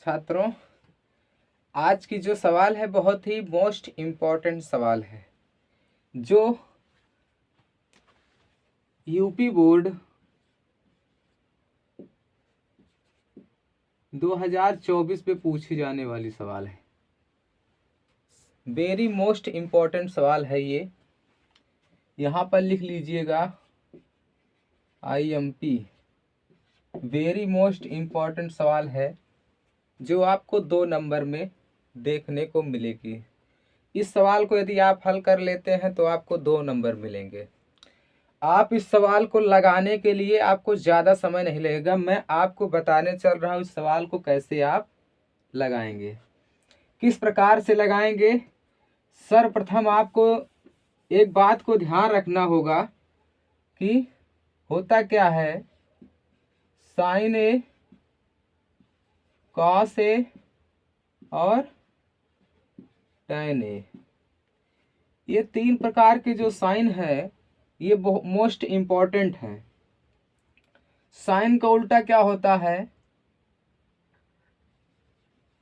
छात्रों, आज की जो सवाल है बहुत ही मोस्ट इम्पॉर्टेंट सवाल है, जो यूपी बोर्ड 2024 में पूछी जाने वाली सवाल है। वेरी मोस्ट इम्पॉर्टेंट सवाल है ये। यहाँ पर लिख लीजिएगा IMP। वेरी मोस्ट इम्पॉर्टेंट सवाल है जो आपको 2 नंबर में देखने को मिलेगी। इस सवाल को यदि आप हल कर लेते हैं तो आपको 2 नंबर मिलेंगे। आप इस सवाल को लगाने के लिए आपको ज़्यादा समय नहीं लगेगा। मैं आपको बताने चल रहा हूँ इस सवाल को कैसे आप लगाएंगे, किस प्रकार से लगाएंगे। सर्वप्रथम आपको एक बात को ध्यान रखना होगा कि होता क्या है, साइन ए, कॉस ए और टैन ए, ये 3 प्रकार के जो साइन है ये मोस्ट इम्पॉर्टेंट है। साइन का उल्टा क्या होता है?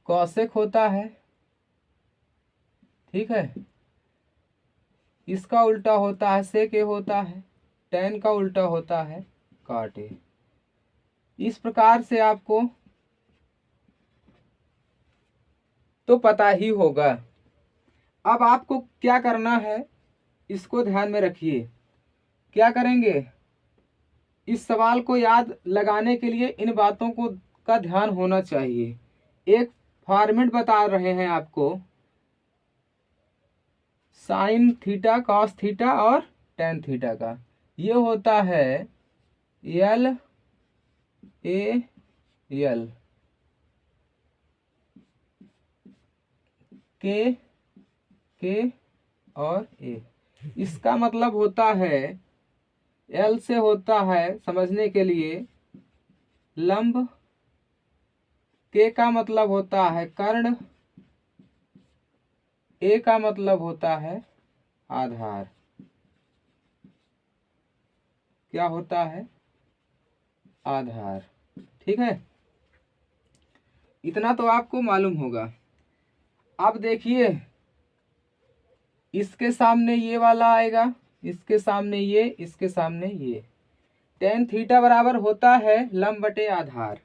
कॉसेक होता है, ठीक है। इसका उल्टा होता है सेक ए होता है। टैन का उल्टा होता है काट ए। इस प्रकार से आपको तो पता ही होगा। अब आपको क्या करना है, इसको ध्यान में रखिए। क्या करेंगे, इस सवाल को याद लगाने के लिए इन बातों को का ध्यान होना चाहिए। एक फॉर्मेट बता रहे हैं आपको, साइन थीटा, कॉस थीटा और टेन थीटा का। ये होता है L A L, K और A। इसका मतलब होता है, L से होता है समझने के लिए लंब, K का मतलब होता है कर्ण, A का मतलब होता है आधार। क्या होता है? आधार, ठीक है। इतना तो आपको मालूम होगा। अब देखिए, इसके सामने ये वाला आएगा, इसके सामने ये, इसके सामने ये। टेन थीटा बराबर होता है लंब बटे आधार।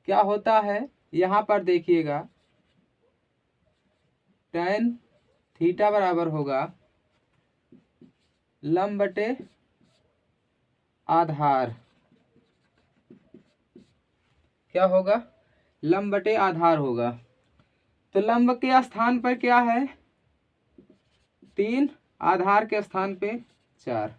क्या होता है, यहाँ पर देखिएगा, टेन थीटा बराबर होगा लंब बटे आधार। क्या होगा? लंब बटे आधार होगा। तो लंब के स्थान पर क्या है? 3, आधार के स्थान पे 4।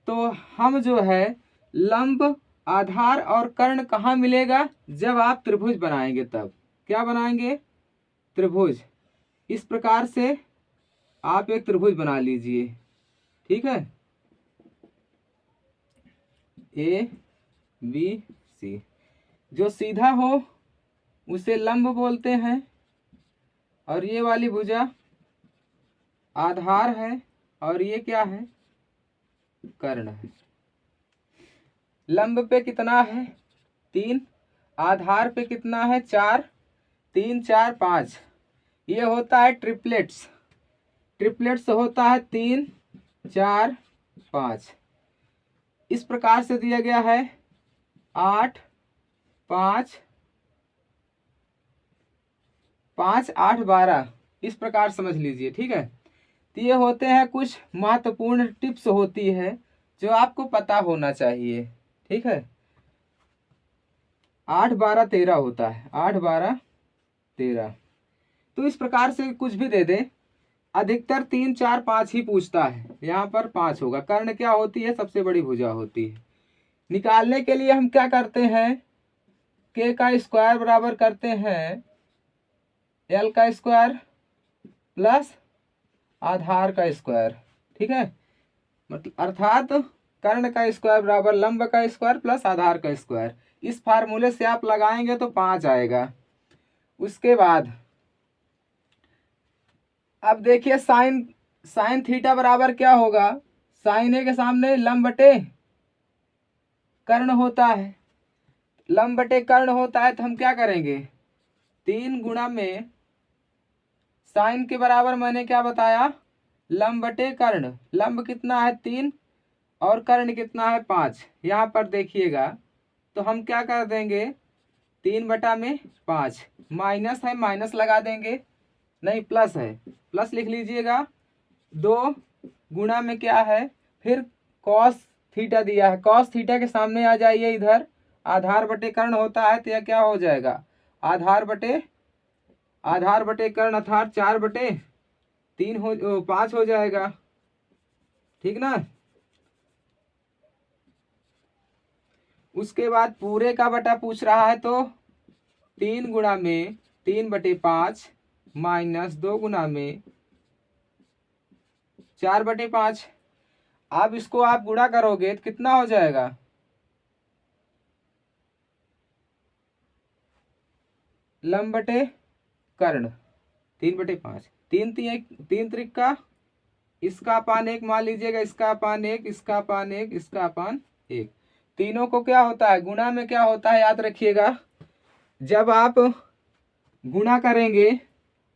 तो हम जो है लंब, आधार और कर्ण कहाँ मिलेगा? जब आप त्रिभुज बनाएंगे तब। क्या बनाएंगे? त्रिभुज। इस प्रकार से आप एक त्रिभुज बना लीजिए, ठीक है। ABC, जो सीधा हो उसे लंब बोलते हैं, और ये वाली भुजा आधार है, और ये क्या है? कर्ण है। लंब पे कितना है? 3, आधार पे कितना है? 4, 3 4 5। ये होता है ट्रिपलेट्स। ट्रिपलेट्स होता है 3 4 5। इस प्रकार से दिया गया है 8 5 5 8 12। इस प्रकार समझ लीजिए, ठीक है। तो ये होते हैं कुछ महत्वपूर्ण टिप्स होती है जो आपको पता होना चाहिए, ठीक है। 8 12 13 होता है, 8 12 13। तो इस प्रकार से कुछ भी दे दे, अधिकतर 3 4 5 ही पूछता है। यहाँ पर 5 होगा। कर्ण क्या होती है? सबसे बड़ी भुजा होती है। निकालने के लिए हम क्या करते हैं, K का स्क्वायर बराबर करते हैं L का स्क्वायर प्लस आधार का स्क्वायर, ठीक है। मतलब अर्थात कर्ण का स्क्वायर बराबर लंब का स्क्वायर प्लस आधार का स्क्वायर। इस फार्मूले से आप लगाएंगे तो 5 आएगा। उसके बाद अब देखिए, साइन थीटा बराबर क्या होगा? साइन ए के सामने लंब बटे कर्ण होता है। लंब बटे कर्ण होता है तो हम क्या करेंगे, 3 गुणा में साइन के बराबर मैंने क्या बताया, लंब बटे कर्ण। लंब कितना है 3 और कर्ण कितना है 5। यहाँ पर देखिएगा तो हम क्या कर देंगे, 3/5 माइनस है, माइनस लगा देंगे, नहीं प्लस है, प्लस लिख लीजिएगा। 2 गुणा में क्या है, फिर कॉस थीटा दिया है, कॉस थीटा के सामने आ जाइए इधर, आधार बटे कर्ण होता है तो यह क्या हो जाएगा, आधार बटे कर्ण अर्थात 4/3 हो 5 हो जाएगा, ठीक ना। उसके बाद पूरे का बटा पूछ रहा है तो 3 गुणा में 3/5 माइनस 2 गुणा में 4/5। अब इसको आप गुणा करोगे तो कितना हो जाएगा, लंब बटे कर्ण 3/5, 3 त्रिका इसका अपान 1 मान लीजिएगा, इसका अपान 1, इसका अपान 1, इसका अपान 1। तीनों को क्या होता है, गुणा में क्या होता है याद रखिएगा, जब आप गुणा करेंगे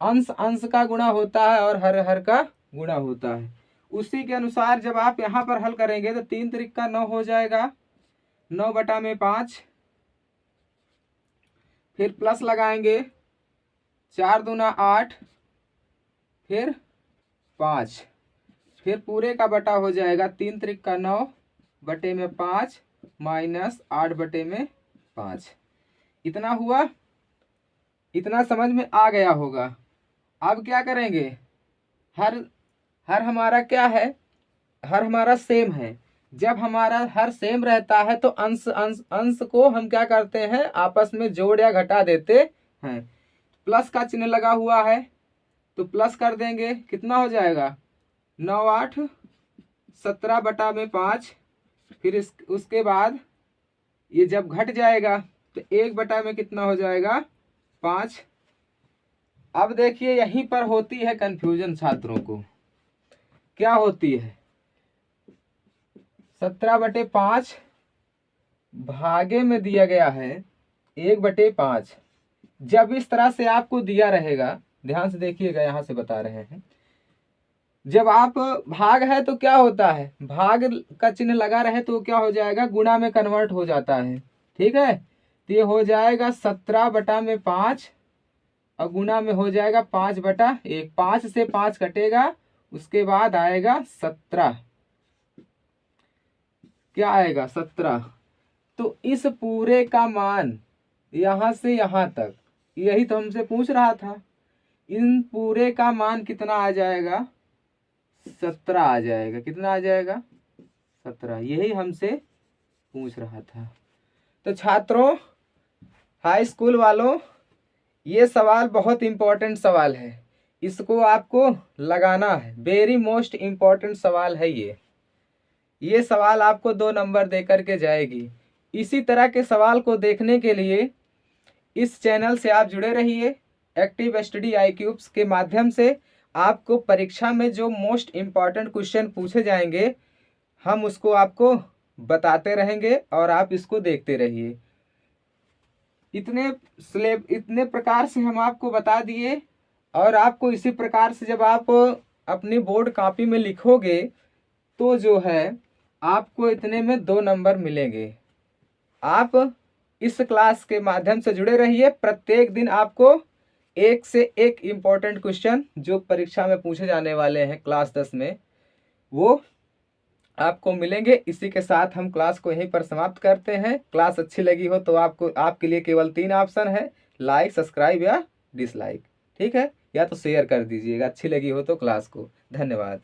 अंश अंश का गुणा होता है और हर हर का गुणा होता है। उसी के अनुसार जब आप यहाँ पर हल करेंगे तो 3 त्रिका 9 हो जाएगा, 9/5, फिर प्लस लगाएंगे, 4 दूना 8, फिर 5, फिर पूरे का बटा हो जाएगा 3 त्रिका 9/5 माइनस 8/5। इतना हुआ, इतना समझ में आ गया होगा। अब क्या करेंगे, हर हमारा क्या है, हर हमारा सेम है। जब हमारा हर सेम रहता है तो अंश अंश अंश को हम क्या करते हैं, आपस में जोड़ या घटा देते हैं। प्लस का चिन्ह लगा हुआ है तो प्लस कर देंगे, कितना हो जाएगा, 9 8 17/5। फिर उसके बाद ये जब घट जाएगा तो 1 कितना हो जाएगा, 5। अब देखिए यहीं पर होती है कंफ्यूजन छात्रों को, क्या होती है, 17/5 भागे में दिया गया है 1/5। जब इस तरह से आपको दिया रहेगा, ध्यान से देखिएगा, यहां से बता रहे हैं, जब आप भाग है तो क्या होता है, भाग का चिन्ह लगा रहे तो क्या हो जाएगा, गुणा में कन्वर्ट हो जाता है, ठीक है। तो ये हो जाएगा 17/5 और गुणा में हो जाएगा 5/1। 5 से 5 कटेगा, उसके बाद आएगा 17, क्या आएगा 17। तो इस पूरे का मान यहां से यहां तक, यही तो हमसे पूछ रहा था, इन पूरे का मान कितना आ जाएगा, 17 आ जाएगा। कितना आ जाएगा, 17, यही हमसे पूछ रहा था। तो छात्रों, हाई स्कूल वालों, ये सवाल बहुत इंपॉर्टेंट सवाल है, इसको आपको लगाना है, वेरी मोस्ट इंपॉर्टेंट सवाल है ये सवाल आपको 2 नंबर दे करके जाएगी। इसी तरह के सवाल को देखने के लिए इस चैनल से आप जुड़े रहिए। एक्टिव स्टडी IQs के माध्यम से आपको परीक्षा में जो मोस्ट इम्पॉर्टेंट क्वेश्चन पूछे जाएंगे हम उसको आपको बताते रहेंगे और आप इसको देखते रहिए। इतने प्रकार से हम आपको बता दिए, और आपको इसी प्रकार से जब आप अपनी बोर्ड कॉपी में लिखोगे तो जो है आपको इतने में 2 नंबर मिलेंगे। आप इस क्लास के माध्यम से जुड़े रहिए, प्रत्येक दिन आपको 1 से 1 इम्पोर्टेंट क्वेश्चन जो परीक्षा में पूछे जाने वाले हैं क्लास 10 में, वो आपको मिलेंगे। इसी के साथ हम क्लास को यहीं पर समाप्त करते हैं। क्लास अच्छी लगी हो तो आपके लिए केवल 3 ऑप्शन है, लाइक, सब्सक्राइब या डिसलाइक, ठीक है, या तो शेयर कर दीजिएगा अच्छी लगी हो तो क्लास को। धन्यवाद।